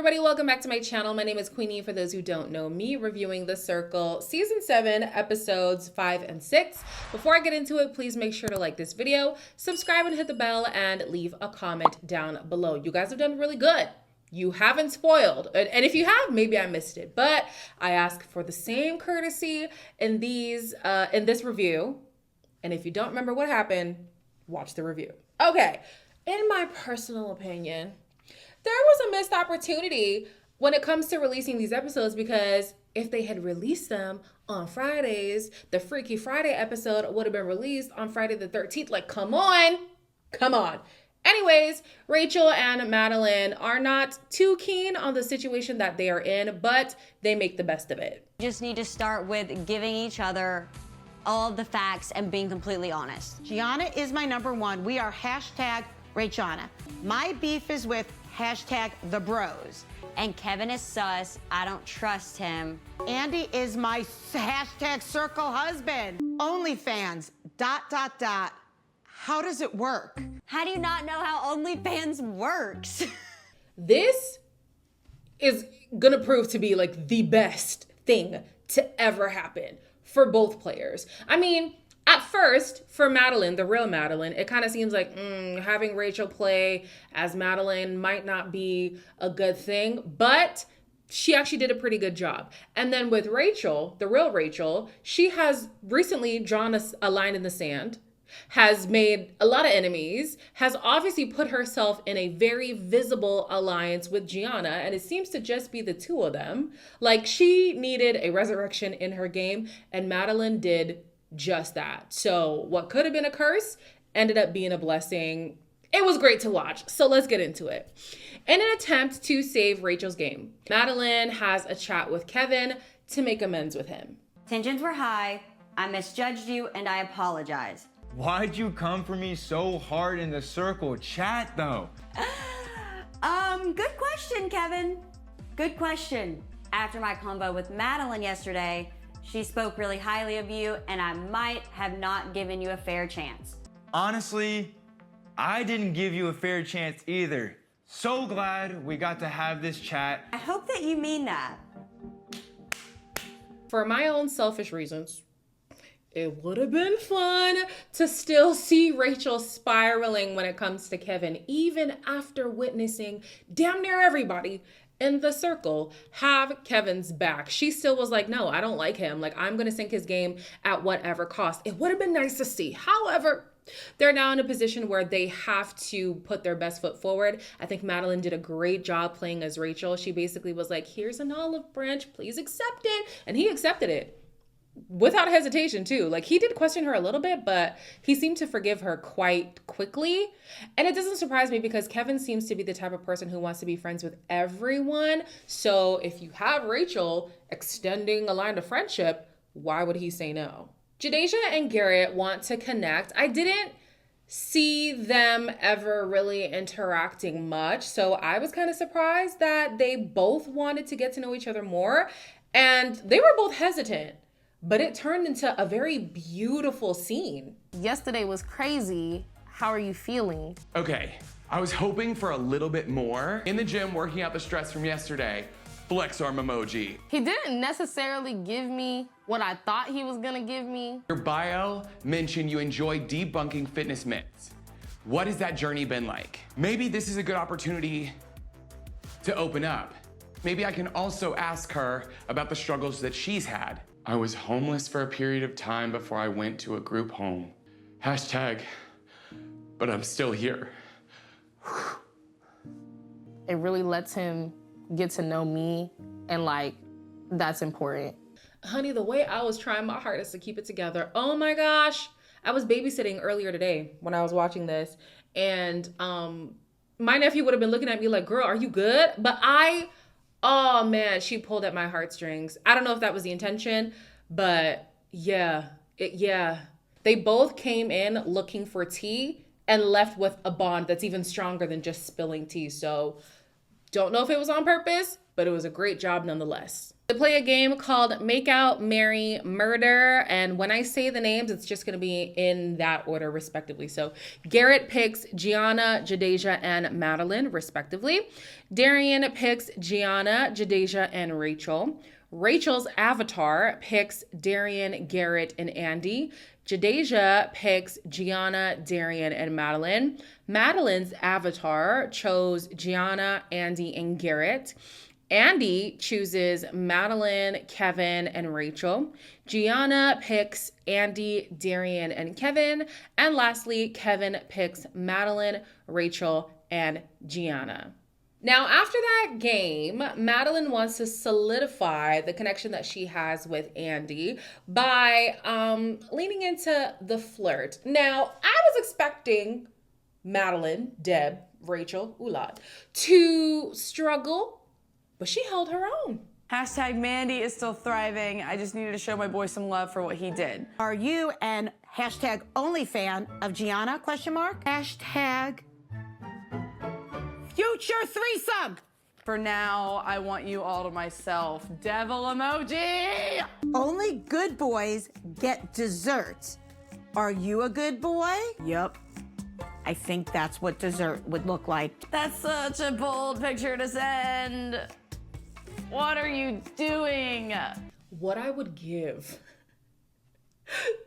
everybody, welcome back to my channel. My name is Queenie, for those who don't know me, reviewing The Circle Season 7, Episodes 5 and 6. Before I get into it, please make sure to like this video, subscribe and hit the bell, and leave a comment down below. You guys have done really good. You haven't spoiled. And if you have, maybe I missed it. But I ask for the same courtesy in this review. And if you don't remember what happened, watch the review. Okay, in my personal opinion, there was a missed opportunity when it comes to releasing these episodes, because if they had released them on Fridays, the Freaky Friday episode would have been released on Friday the 13th. Like, come on. Anyways, Rachel and Meline are not too keen on the situation that they are in, but they make the best of it. Just need to start with giving each other all of the facts and being completely honest. Gianna is my number one. We are hashtag Rachana. My beef is with hashtag the bros. And Kevin is sus. I don't trust him. Andy is my hashtag circle husband. OnlyFans, ... How does it work? How do you not know how OnlyFans works? This is gonna prove to be like the best thing to ever happen for both players. I mean, at first, for Meline, the real Meline, it kind of seems like having Rachel play as Meline might not be a good thing, but she actually did a pretty good job. And then with Rachel, the real Rachel, she has recently drawn a line in the sand, has made a lot of enemies, has obviously put herself in a very visible alliance with Gianna, and it seems to just be the two of them. Like, she needed a resurrection in her game, and Meline did just that. So what could have been a curse ended up being a blessing. It was great to watch. So let's get into it. In an attempt to save Rachel's game, Meline has a chat with Kevin to make amends with him. Tensions were high. I misjudged you and I apologize. Why'd you come for me so hard in the circle chat though? Good question, Kevin. Good question. After my convo with Meline yesterday, she spoke really highly of you, and I might have not given you a fair chance. Honestly, I didn't give you a fair chance either. So glad we got to have this chat. I hope that you mean that. For my own selfish reasons, it would have been fun to still see Rachel spiraling when it comes to Kevin, even after witnessing damn near everybody in the circle have Kevin's back. She still was like, no, I don't like him. Like, I'm going to sink his game at whatever cost. It would have been nice to see. However, they're now in a position where they have to put their best foot forward. I think Meline did a great job playing as Rachel. She basically was like, here's an olive branch, please accept it. And he accepted it without hesitation too. Like, he did question her a little bit, but he seemed to forgive her quite quickly. And it doesn't surprise me, because Kevin seems to be the type of person who wants to be friends with everyone. So if you have Rachel extending a line of friendship, why would he say no? Jadasia and Garrett want to connect. I didn't see them ever really interacting much, so I was kind of surprised that they both wanted to get to know each other more, and they were both hesitant. But it turned into a very beautiful scene. Yesterday was crazy. How are you feeling? Okay, I was hoping for a little bit more. In the gym, working out the stress from yesterday, flex arm emoji. He didn't necessarily give me what I thought he was gonna give me. Your bio mentioned you enjoy debunking fitness myths. What has that journey been like? Maybe this is a good opportunity to open up. Maybe I can also ask her about the struggles that she's had. I was homeless for a period of time before I went to a group home. Hashtag, but I'm still here. It really lets him get to know me, and like, that's important. Honey, the way I was trying my hardest to keep it together. Oh my gosh. I was babysitting earlier today when I was watching this, and my nephew would have been looking at me like, girl, are you good? But oh man, she pulled at my heartstrings. I don't know if that was the intention, but yeah. They both came in looking for tea and left with a bond that's even stronger than just spilling tea. So Don't know if it was on purpose, but it was a great job nonetheless. They play a game called Make Out, Marry, Murder. And when I say the names, it's just going to be in that order, respectively. So Garrett picks Gianna, Jadeja, and Madeline, respectively. Darian picks Gianna, Jadeja, and Rachel. Rachel's avatar picks Darian, Garrett, and Andy. Jadeja picks Gianna, Darian, and Madeline. Madeline's avatar chose Gianna, Andy, and Garrett. Andy chooses Madeline, Kevin, and Rachel. Gianna picks Andy, Darian, and Kevin. And lastly, Kevin picks Madeline, Rachel, and Gianna. Now, after that game, Madeline wants to solidify the connection that she has with Andy by leaning into the flirt. Now, I was expecting Madeline, Deb, Rachel, Ulad, to struggle, but she held her own. Hashtag Mandy is still thriving. I just needed to show my boy some love for what he did. Are you an hashtag only fan of Gianna, question mark? Hashtag future threesome. For now, I want you all to myself. Devil emoji! Only good boys get dessert. Are you a good boy? Yup. I think that's what dessert would look like. That's such a bold picture to send. What are you doing? What I would give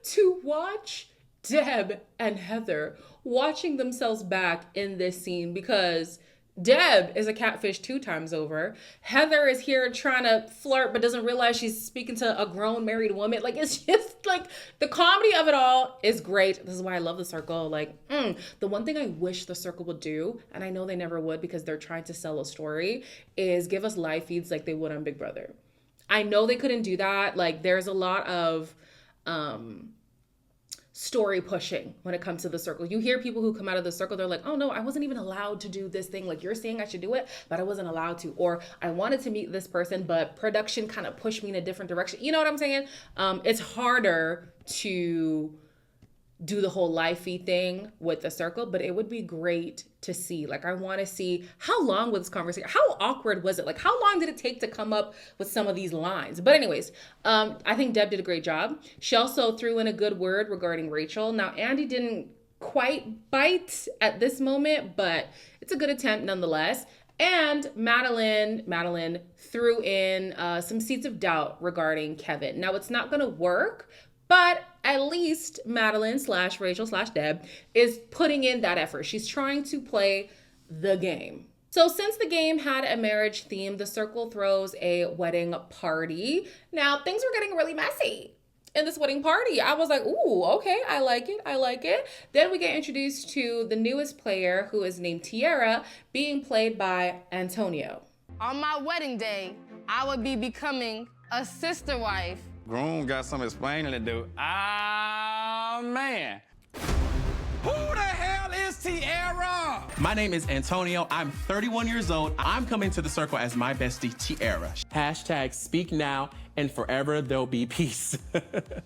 to watch Deb and Heather watching themselves back in this scene, because Deb is a catfish 2 times over. Heather is here trying to flirt but doesn't realize she's speaking to a grown married woman. Like, it's just like the comedy of it all is great. This is why I love The Circle. Like, the one thing I wish The Circle would do, and I know they never would because they're trying to sell a story, is give us live feeds like they would on Big Brother. I know they couldn't do that. Like, there's a lot of story pushing when it comes to The Circle. You hear people who come out of The Circle, they're like, oh no, I wasn't even allowed to do this thing. Like, you're saying I should do it, but I wasn't allowed to. Or I wanted to meet this person, but production kind of pushed me in a different direction. You know what I'm saying? It's harder to do the whole live feed thing with The Circle, but it would be great to see. Like, I want to see how long was this conversation? How awkward was it? Like, how long did it take to come up with some of these lines? But anyways, I think Deb did a great job. She also threw in a good word regarding Rachel. Now, Andy didn't quite bite at this moment, but it's a good attempt nonetheless. And Madeline threw in some seeds of doubt regarding Kevin. Now, it's not going to work, but at least Madeline / Rachel / Deb is putting in that effort. She's trying to play the game. So since the game had a marriage theme, The Circle throws a wedding party. Now, things were getting really messy in this wedding party. I was like, ooh, okay, I like it. Then we get introduced to the newest player, who is named Tiara, being played by Antonio. On my wedding day, I would be becoming a sister wife. Groom got some explaining to do. Ah, man. Who the hell is Tiara? My name is Antonio. I'm 31 years old. I'm coming to The Circle as my bestie, Tiara. Hashtag speak now and forever there'll be peace.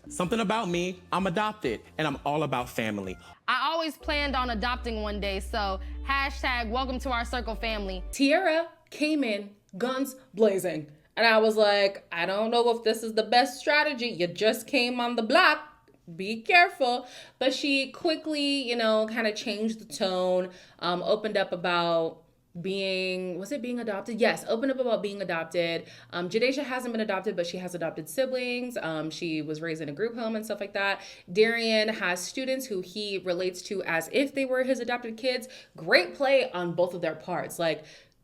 Something about me, I'm adopted and I'm all about family. I always planned on adopting one day, so hashtag welcome to our Circle family. Tiara came in guns blazing. And I was like, I don't know if this is the best strategy. You just came on the block. Be careful. But she quickly, kind of changed the tone, opened up about being adopted? Yes, opened up about being adopted. Jadeja hasn't been adopted, but she has adopted siblings. She was raised in a group home and stuff like that. Darian has students who he relates to as if they were his adopted kids. Great play on both of their parts. Like,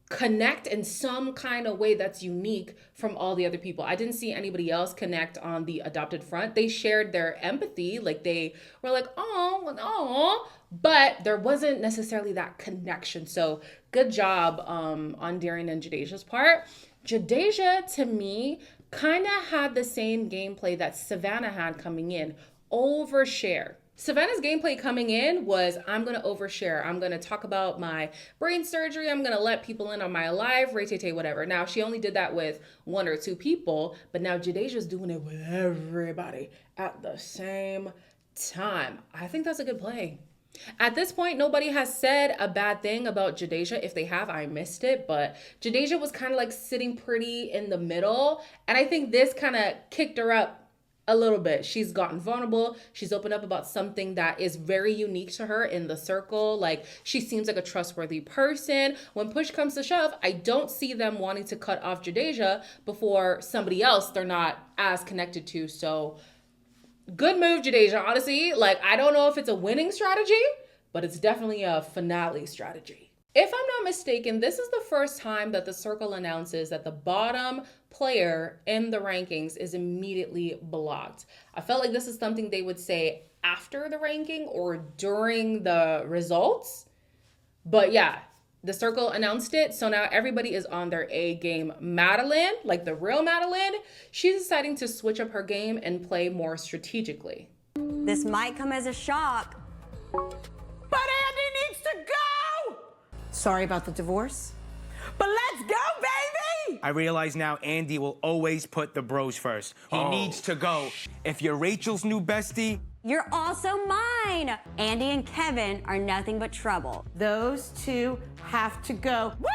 connect in some kind of way that's unique from all the other people. I didn't see anybody else connect on the adopted front. They shared their empathy, like they were like, oh, but there wasn't necessarily that connection. So good job on Darian and Jadeja's part. Jadeja, to me, kind of had the same gameplay that Savannah had coming in, overshare. Savannah's gameplay coming in was, I'm going to overshare. I'm going to talk about my brain surgery. I'm going to let people in on my life, ray-tay-tay, whatever. Now, she only did that with 1 or 2 people, but now Jadeja's doing it with everybody at the same time. I think that's a good play. At this point, nobody has said a bad thing about Jadeja. If they have, I missed it. But Jadeja was kind of like sitting pretty in the middle. And I think this kind of kicked her up a little bit. She's gotten vulnerable. She's opened up about something that is very unique to her in the circle. Like, she seems like a trustworthy person. When push comes to shove, I don't see them wanting to cut off Jadeja before somebody else they're not as connected to. So good move, Jadeja, honestly. Like, I don't know if it's a winning strategy, but it's definitely a finale strategy. If I'm not mistaken, this is the first time that the circle announces that the bottom player in the rankings is immediately blocked. I felt like this is something they would say after the ranking or during the results. But yeah, the circle announced it, so now everybody is on their A game. Madeline, like the real Madeline, she's deciding to switch up her game and play more strategically. This might come as a shock. But Andy needs to go! Sorry about the divorce, but let's go, baby! I realize now Andy will always put the bros first. He needs to go. If you're Rachel's new bestie, You're also mine. Andy and Kevin are nothing but trouble. Those two have to go. Woo!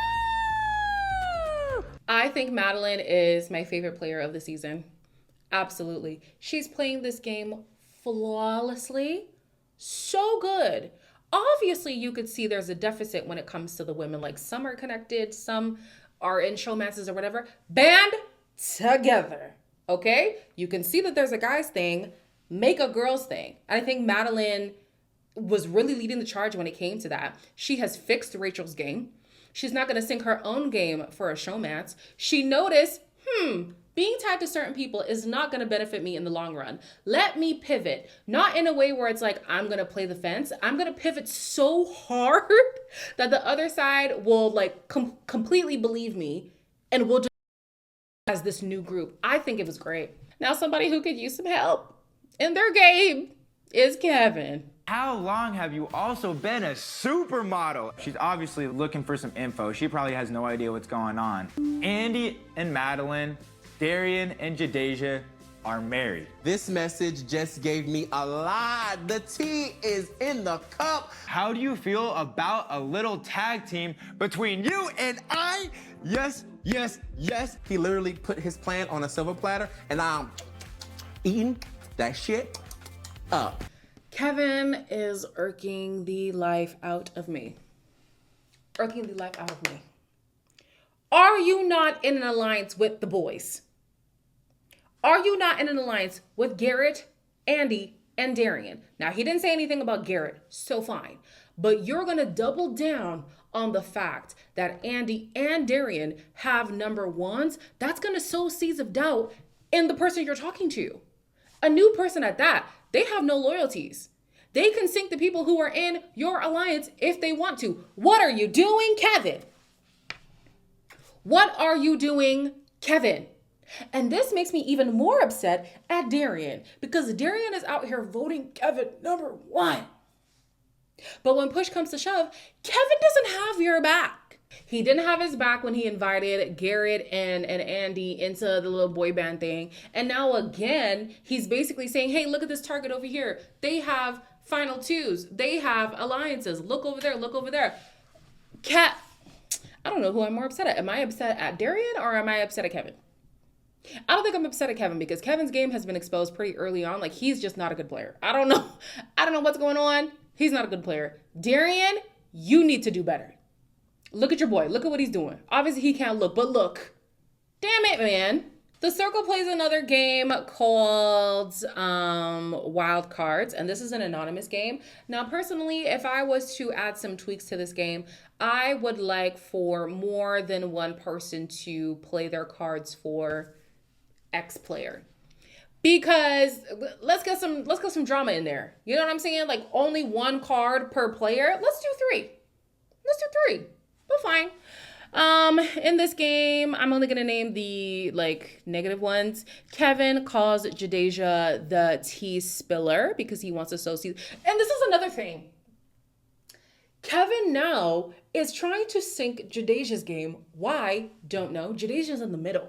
I think Madeline is my favorite player of the season. Absolutely. She's playing this game flawlessly. So good. Obviously, you could see there's a deficit when it comes to the women. Like, some are connected, some are in showmances or whatever. Band together, okay? You can see that there's a guy's thing. Make a girl's thing. And I think Madeline was really leading the charge when it came to that. She has fixed Rachel's game. She's not going to sink her own game for a showmance. She noticed, being tied to certain people is not going to benefit me in the long run. Let me pivot. Not in a way where it's like, I'm going to play the fence. I'm going to pivot so hard that the other side will like completely believe me and will just as this new group. I think it was great. Now somebody who could use some help in their game is Kevin. How long have you also been a supermodel? She's obviously looking for some info. She probably has no idea what's going on. Andy and Madeline, Darian and Jadeja are married. This message just gave me a lot. The tea is in the cup. How do you feel about a little tag team between you and I? Yes, yes, yes. He literally put his plan on a silver platter, and I'm eating that shit up. Kevin is irking the life out of me. Irking the life out of me. Are you not in an alliance with the boys? Are you not in an alliance with Garrett, Andy, and Darian? Now, he didn't say anything about Garrett, so fine. But you're going to double down on the fact that Andy and Darian have number ones. That's going to sow seeds of doubt in the person you're talking to. A new person at that. They have no loyalties. They can sink the people who are in your alliance if they want to. What are you doing, Kevin? What are you doing, Kevin? And this makes me even more upset at Darian, because Darian is out here voting Kevin number one. But when push comes to shove, Kevin doesn't have your back. He didn't have his back when he invited Garrett and Andy into the little boy band thing. And now again, he's basically saying, hey, look at this target over here. They have final twos. They have alliances. Look over there. Look over there. I don't know who I'm more upset at. Am I upset at Darian or am I upset at Kevin? I don't think I'm upset at Kevin because Kevin's game has been exposed pretty early on. Like, he's just not a good player. I don't know what's going on. He's not a good player. Darian, you need to do better. Look at your boy. Look at what he's doing. Obviously, he can't look, but look. Damn it, man. The circle plays another game called Wild Cards, and this is an anonymous game. Now, personally, if I was to add some tweaks to this game, I would like for more than one person to play their cards for X player. Because let's get some drama in there. You know what I'm saying? Like, only one card per player. Let's do three. But fine. In this game, I'm only gonna name the negative ones. Kevin calls Jadeja the tea spiller because he wants to sow seeds. And this is another thing. Kevin now is trying to sink Jadeja's game. Why? Don't know. Jadeja's in the middle.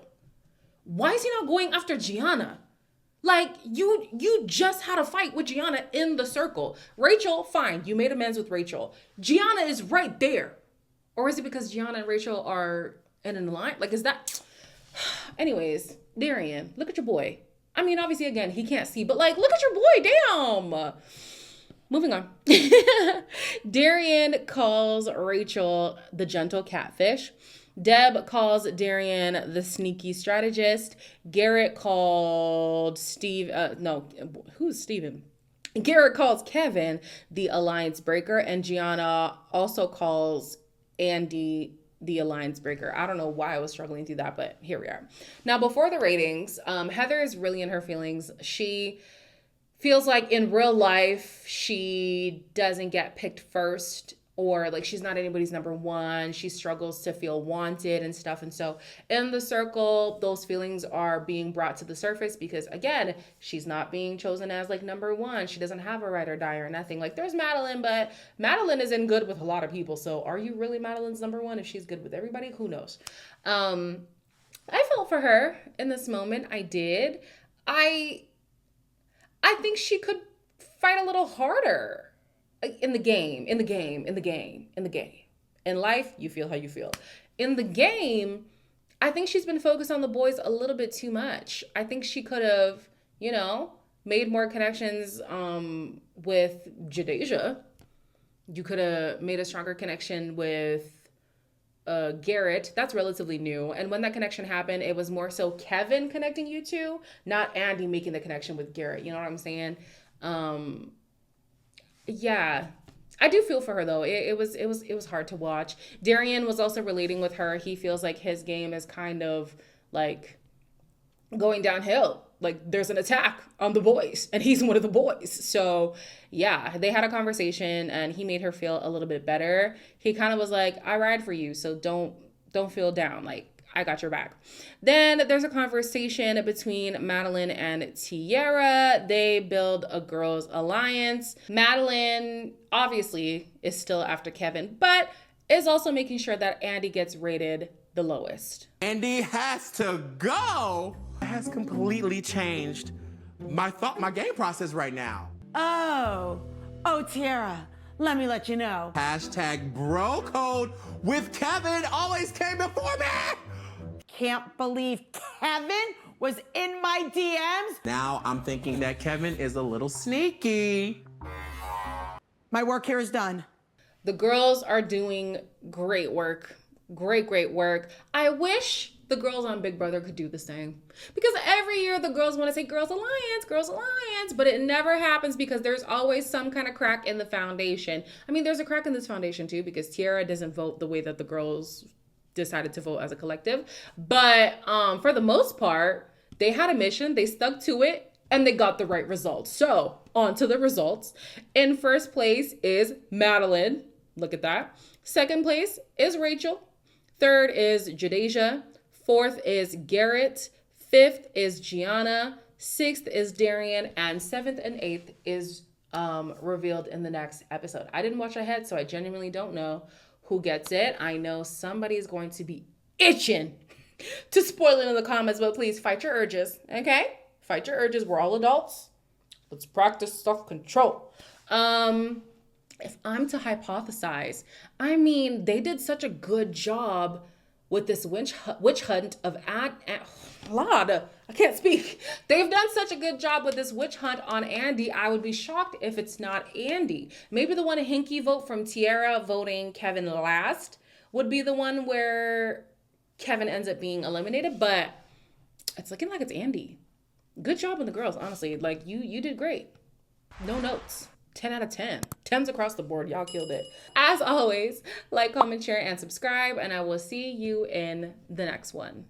Why is he not going after Gianna? Like, you just had a fight with Gianna in the circle. Rachel, fine, you made amends with Rachel. Gianna is right there. Or is it because Gianna and Rachel are in an alliance? Like, is that... Anyways, Darian, look at your boy. I mean, obviously, again, he can't see, but like, look at your boy, damn. Moving on. Darian calls Rachel the gentle catfish. Deb calls Darian the sneaky strategist. Garrett called who's Steven? Garrett calls Kevin the alliance breaker, and Gianna also calls Andy the alliance breaker. I don't know why I was struggling through that, but here we are. Now, before the ratings, Heather is really in her feelings. She feels like in real life, she doesn't get picked first, or like she's not anybody's number one. She struggles to feel wanted and stuff. And so in the circle, those feelings are being brought to the surface because, again, she's not being chosen as like number one. She doesn't have a ride or die or nothing. Like, there's Madeline, but Madeline isn't good with a lot of people. So are you really Madeline's number one if she's good with everybody? Who knows? I felt for her in this moment. I did. I think she could fight a little harder. In the game. In life, you feel how you feel. In the game, I think she's been focused on the boys a little bit too much. I think she could have, made more connections with Jadeja. You could have made a stronger connection with Garrett. That's relatively new. And when that connection happened, it was more so Kevin connecting you two, not Andy making the connection with Garrett. You know what I'm saying? Yeah, I do feel for her though. It was hard to watch. Darian was also relating with her. He feels like his game is kind of like going downhill. Like, there's an attack on the boys and he's one of the boys. So yeah, they had a conversation and he made her feel a little bit better. He kind of was like, I ride for you, so don't feel down. Like, I got your back. Then there's a conversation between Madeline and Tiara. They build a girls' alliance. Madeline obviously is still after Kevin, but is also making sure that Andy gets rated the lowest. Andy has to go. It has completely changed my game process right now. Oh, Tiara, let me let you know. Hashtag bro code with Kevin always came before me. Can't believe Kevin was in my DMs. Now I'm thinking that Kevin is a little sneaky. My work here is done. The girls are doing great work. Great work. I wish the girls on Big Brother could do the same. Because every year the girls want to say Girls Alliance, but it never happens because there's always some kind of crack in the foundation. I mean, there's a crack in this foundation too because Tiara doesn't vote the way that the girls decided to vote as a collective. But for the most part, they had a mission, they stuck to it, and they got the right results. So on to the results. In first place is Madeline. Look at that. Second place is Rachel. Third is Jadeja. Fourth is Garrett. Fifth is Gianna. Sixth is Darian. And seventh and eighth is revealed in the next episode. I didn't watch ahead, so I genuinely don't know who gets it. I know somebody's going to be itching to spoil it in the comments, but please fight your urges, okay? Fight your urges. We're all adults. Let's practice self-control. If I'm to hypothesize, I mean, they did such a good job with this witch hunt of Lord, I can't speak. They've done such a good job with this witch hunt on Andy. I would be shocked if it's not Andy. Maybe the one hinky vote from Tiara voting Kevin last would be the one where Kevin ends up being eliminated, but it's looking like it's Andy. Good job on the girls, honestly. Like, you did great. No notes. 10 out of 10. 10s across the board. Y'all killed it. As always, like, comment, share, and subscribe, and I will see you in the next one.